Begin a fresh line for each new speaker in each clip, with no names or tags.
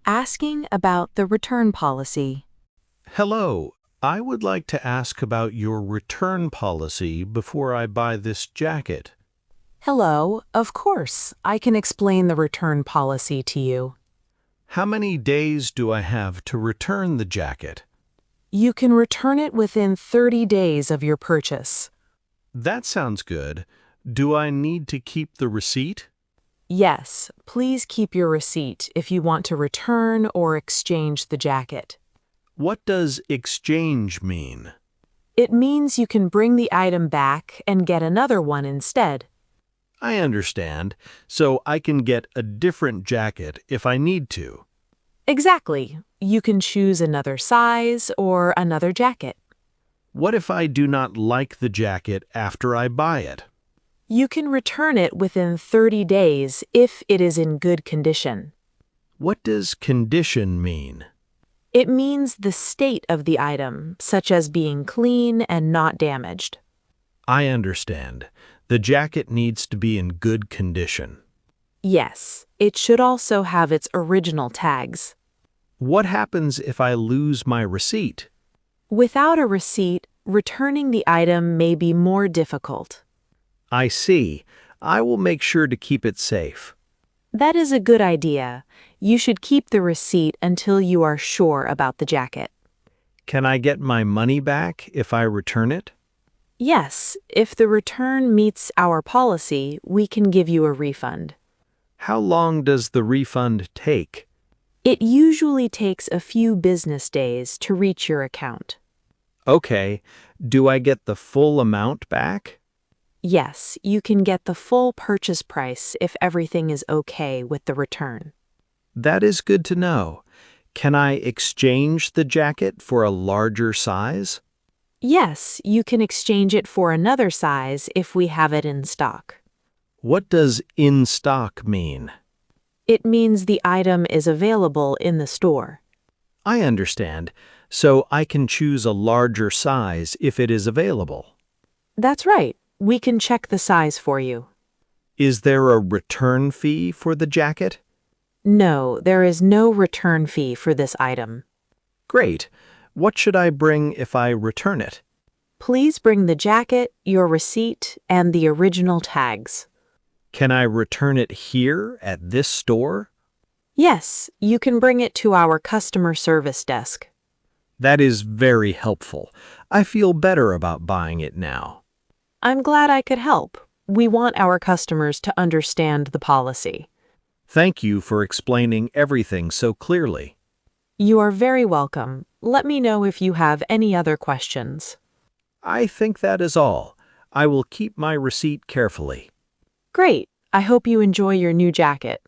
asking about the return policy.
Hello, I would like to ask about your return policy before I buy this jacket.
Hello, of course, I can explain the return policy to you.
How many days do I have to return the jacket?
You can return it within 30 days of your purchase.
That sounds good. Do I need to keep the receipt?
Yes, please keep your receipt if you want to return or exchange the jacket.
What does exchange mean?
It means you can bring the item back and get another one instead.
I understand, so I can get a different jacket if I need to.
Exactly. You can choose another size or another jacket.
What if I do not like the jacket after I buy it?
You can return it within 30 days if it is in good condition.
What does condition mean?
It means the state of the item, such as being clean and not damaged.
I understand. The jacket needs to be in good condition.
Yes, it should also have its original tags.
What happens if I lose my receipt?
Without a receipt, returning the item may be more difficult.
I see. I will make sure to keep it safe.
That is a good idea. You should keep the receipt until you are sure about the jacket.
Can I get my money back if I return it?
Yes, if the return meets our policy, we can give you a refund.
How long does the refund take?
It usually takes a few business days to reach your account.
Okay. Do I get the full amount back?
Yes, you can get the full purchase price if everything is okay with the return.
That is good to know. Can I exchange the jacket for a larger size?
Yes, you can exchange it for another size if we have it in stock.
What does in stock mean?
It means the item is available in the store.
I understand. So I can choose a larger size if it is available.
That's right. We can check the size for you.
Is there a return fee for the jacket?
No, there is no return fee for this item.
Great. What should I bring if I return it?
Please bring the jacket, your receipt, and the original tags.
Can I return it here at this store?
Yes, you can bring it to our customer service desk.
That is very helpful. I feel better about buying it now.
I'm glad I could help. We want our customers to understand the policy.
Thank you for explaining everything so clearly.
You are very welcome. Let me know if you have any other questions.
I think that is all. I will keep my receipt carefully.
Great. I hope you enjoy your new jacket.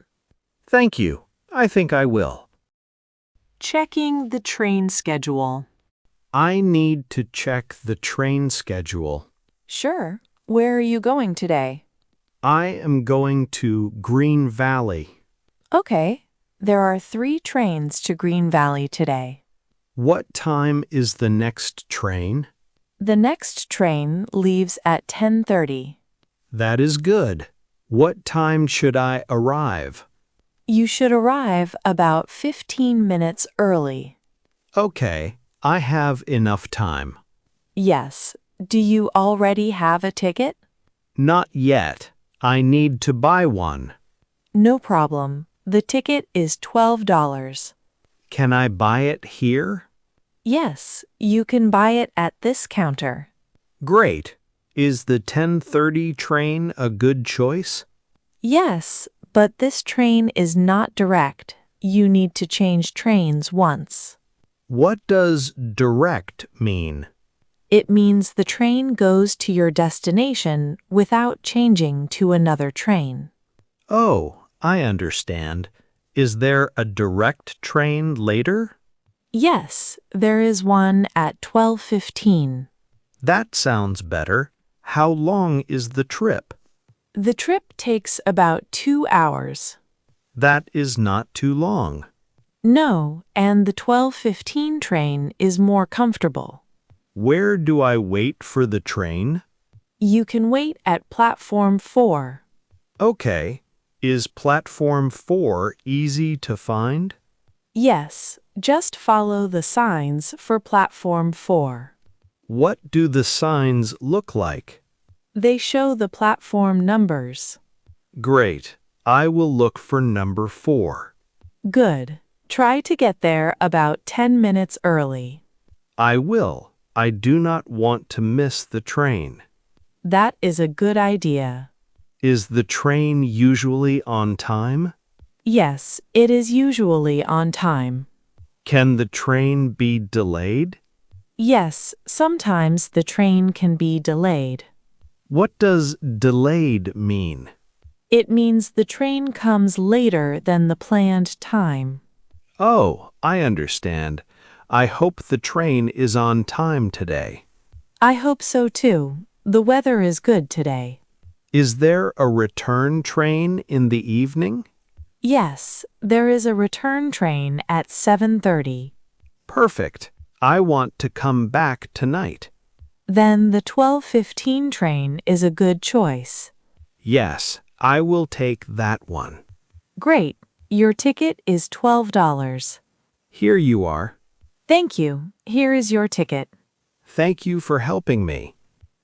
Thank you. I think I will.
Checking the train schedule.
I need to check the train schedule.
Sure. Where are you going today?
I am going to Green Valley.
Okay. There are 3 trains to Green Valley today.
What time is the next train?
The next train leaves at 10:30.
That is good. What time should I arrive?
You should arrive about 15 minutes early.
Okay, I have enough time.
Yes. Do you already have a ticket?
Not yet. I need to buy one.
No problem. The ticket is $12.
Can I buy it here?
Yes, you can buy it at this counter.
Great. Is the 10:30 train a good choice?
Yes, but this train is not direct. You need to change trains once.
What does direct mean?
It means the train goes to your destination without changing to another train.
Oh, I understand. Is there a direct train later?
Yes, there is one at 12:15.
That sounds better. How long is the trip?
The trip takes about 2 hours.
That is not too long.
No, and the 12:15 train is more comfortable.
Where do I wait for the train?
You can wait at platform 4.
Okay. Is platform 4 easy to find?
Yes, just follow the signs for platform 4.
What do the signs look like?
They show the platform numbers.
Great. I will look for number 4.
Good. Try to get there about 10 minutes early.
I will. I do not want to miss the train.
That is a good idea.
Is the train usually on time?
Yes, it is usually on time.
Can the train be delayed?
Yes, sometimes the train can be delayed.
What does delayed mean?
It means the train comes later than the planned time.
Oh, I understand. I hope the train is on time today.
I hope so too. The weather is good today.
Is there a return train in the evening?
Yes, there is a return train at 7:30.
Perfect. I want to come back tonight.
Then the 12:15 train is a good choice.
Yes, I will take that one.
Great. Your ticket is $12.
Here you are.
Thank you. Here is your ticket.
Thank you for helping me.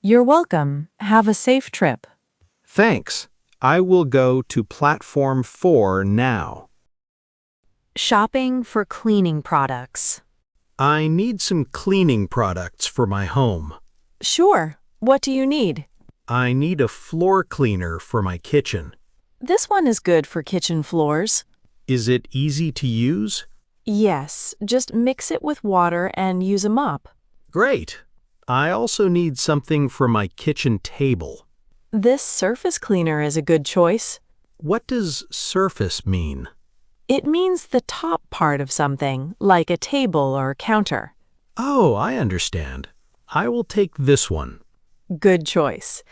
You're welcome. Have a safe trip.
Thanks. I will go to platform 4 now.
Shopping for cleaning products.
I need some cleaning products for my home.
Sure. What do you need?
I need a floor cleaner for my kitchen.
This one is good for kitchen floors.
Is it easy to use?
Yes, just mix it with water and use a mop.
Great. I also need something for my kitchen table.
This surface cleaner is a good choice.
What does surface mean?
It means the top part of something, like a table or counter.
Oh, I understand. I will take this one.
Good choice.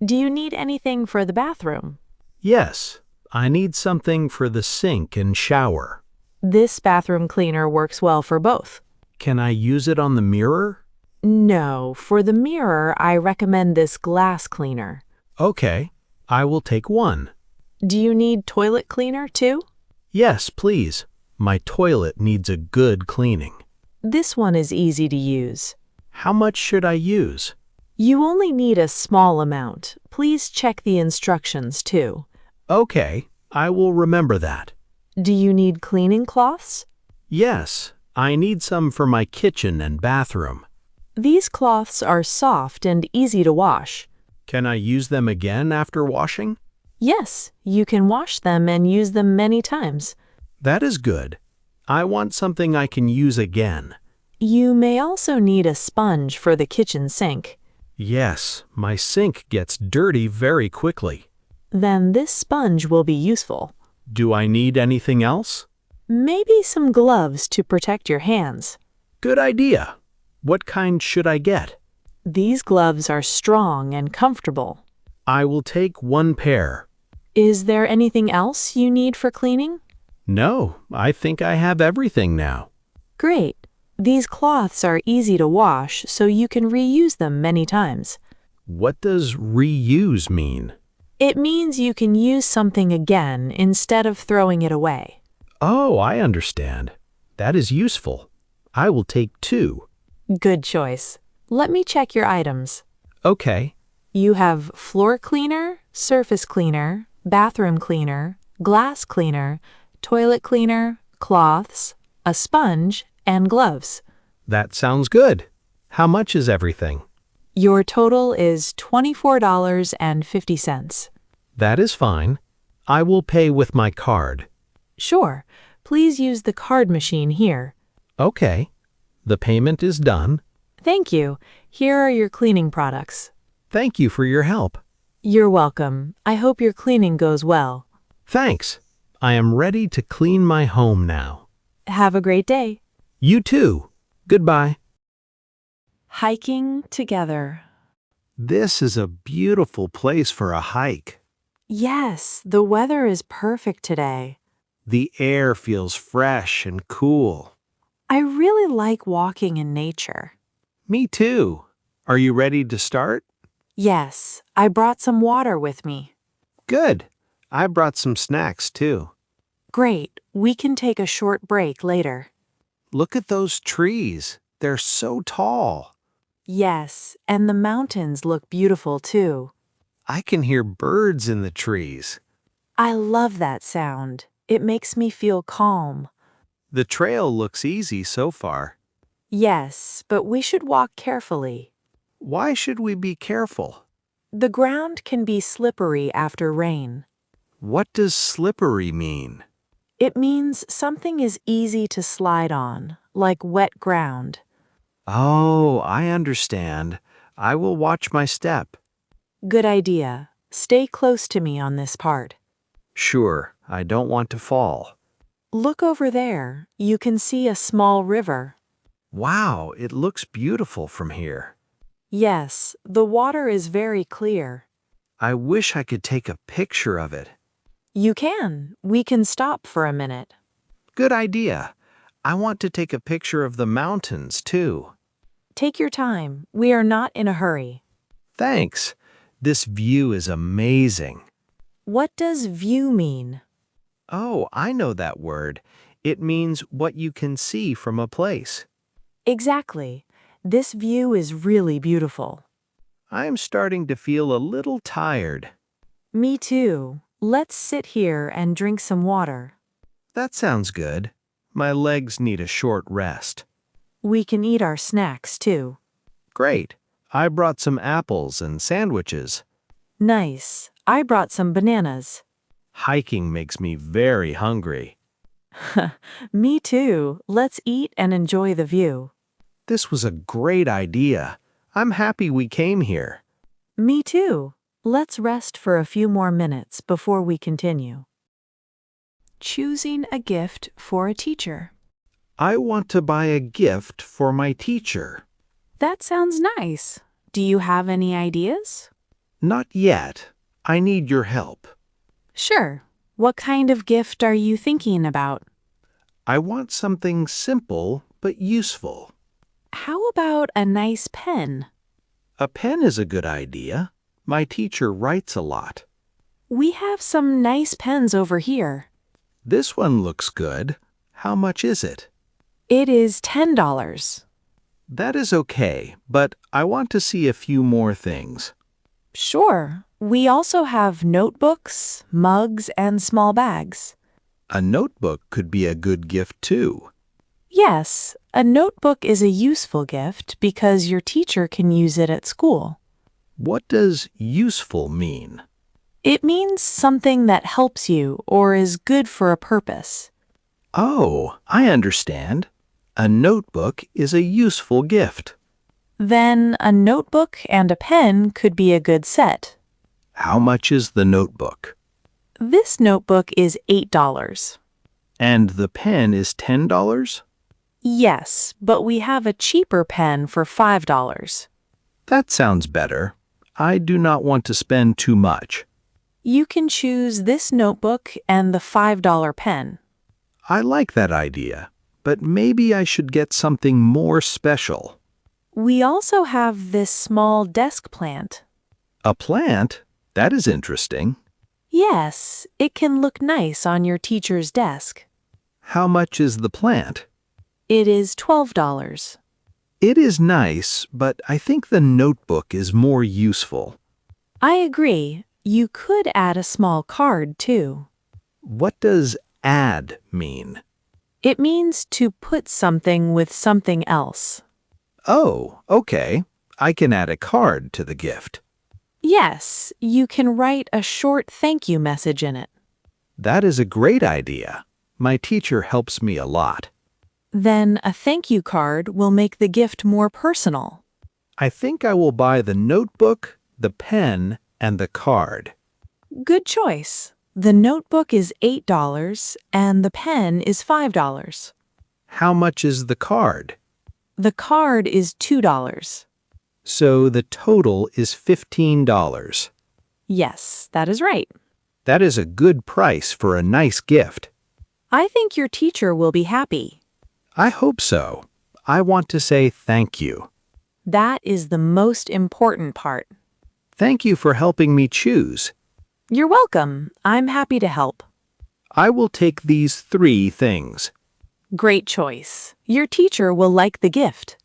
Do you need anything for the bathroom?
Yes, I need something for the sink and shower.
This bathroom cleaner works well for both.
Can I use it on the mirror?
No, for the mirror, I recommend this glass cleaner.
Okay, I will take one.
Do you need toilet cleaner too?
Yes, please. My toilet needs a good cleaning.
This one is easy to use.
How much should I use?
You only need a small amount. Please check the instructions too.
Okay, I will remember that.
Do you need cleaning cloths?
Yes, I need some for my kitchen and bathroom.
These cloths are soft and easy to wash.
Can I use them again after washing?
Yes, you can wash them and use them many times.
That is good. I want something I can use again.
You may also need a sponge for the kitchen sink.
Yes, my sink gets dirty very quickly.
Then this sponge will be useful.
Do I need anything else?
Maybe some gloves to protect your hands.
Good idea. What kind should I get?
These gloves are strong and comfortable.
I will take one pair.
Is there anything else you need for cleaning?
No, I think I have everything now.
Great. These cloths are easy to wash, so you can reuse them many times.
What does reuse mean?
It means you can use something again instead of throwing it away.
Oh, I understand. That is useful. I will take 2.
Good choice. Let me check your items.
Okay.
You have floor cleaner, surface cleaner, bathroom cleaner, glass cleaner, toilet cleaner, cloths, a sponge, and gloves.
That sounds good. How much is everything?
Your total is $24.50.
That is fine. I will pay with my card.
Sure. Please use the card machine here.
Okay. The payment is done.
Thank you. Here are your cleaning products.
Thank you for your help.
You're welcome. I hope your cleaning goes well.
Thanks. I am ready to clean my home now.
Have a great day.
You too. Goodbye.
Hiking together.
This is a beautiful place for a hike.
Yes, the weather is perfect today.
The air feels fresh and cool.
I really like walking in nature.
Me too. Are you ready to start?
Yes, I brought some water with me.
Good. I brought some snacks too.
Great, we can take a short break later.
Look at those trees. They're so tall.
Yes, and the mountains look beautiful too.
I can hear birds in the trees.
I love that sound. It makes me feel calm.
The trail looks easy so far.
Yes, but we should walk carefully.
Why should we be careful?
The ground can be slippery after rain.
What does slippery mean?
It means something is easy to slide on, like wet ground.
Oh, I understand. I will watch my step.
Good idea. Stay close to me on this part.
Sure, I don't want to fall.
Look over there. You can see a small river.
Wow, it looks beautiful from here.
Yes, the water is very clear.
I wish I could take a picture of it.
You can. We can stop for a minute.
Good idea. I want to take a picture of the mountains, too.
Take your time. We are not in a hurry.
Thanks. This view is amazing.
What does view mean?
Oh, I know that word. It means what you can see from a place.
Exactly. This view is really beautiful.
I'm starting to feel a little tired.
Me too. Let's sit here and drink some water.
That sounds good. My legs need a short rest.
We can eat our snacks too.
Great. I brought some apples and sandwiches.
Nice. I brought some bananas.
Hiking makes me very hungry.
Me too. Let's eat and enjoy the view.
This was a great idea. I'm happy we came here.
Me too. Let's rest for a few more minutes before we continue. Choosing a gift for a teacher.
I want to buy a gift for my teacher.
That sounds nice. Do you have any ideas?
Not yet. I need your help.
Sure. What kind of gift are you thinking about?
I want something simple but useful.
How about a nice pen?
A pen is a good idea. My teacher writes a lot.
We have some nice pens over here.
This one looks good. How much is it?
It is $10.
That is okay, but I want to see a few more things.
Sure. We also have notebooks, mugs, and small bags.
A notebook could be a good gift too.
Yes, a notebook is a useful gift because your teacher can use it at school.
What does useful mean?
It means something that helps you or is good for a purpose.
Oh, I understand. A notebook is a useful gift.
Then a notebook and a pen could be a good set.
How much is the notebook?
This notebook is $8.
And the pen is $10?
Yes, but we have a cheaper pen for $5.
That sounds better. I do not want to spend too much.
You can choose this notebook and the $5 pen.
I like that idea, but maybe I should get something more special.
We also have this small desk plant.
A plant? That is interesting.
Yes, it can look nice on your teacher's desk.
How much is the plant?
It is $12.
It is nice, but I think the notebook is more useful.
I agree. You could add a small card, too.
What does add mean?
It means to put something with something else.
Oh, okay. I can add a card to the gift.
Yes, you can write a short thank you message in it.
That is a great idea. My teacher helps me a lot.
Then a thank you card will make the gift more personal.
I think I will buy the notebook, the pen, and the card.
Good choice. The notebook is $8 and the pen is $5.
How much is the card?
The card is $2.
So the total is $15.
Yes, that is right.
That is a good price for a nice gift.
I think your teacher will be happy.
I hope so. I want to say thank you.
That is the most important part.
Thank you for helping me choose.
You're welcome. I'm happy to help.
I will take these 3 things.
Great choice. Your teacher will like the gift.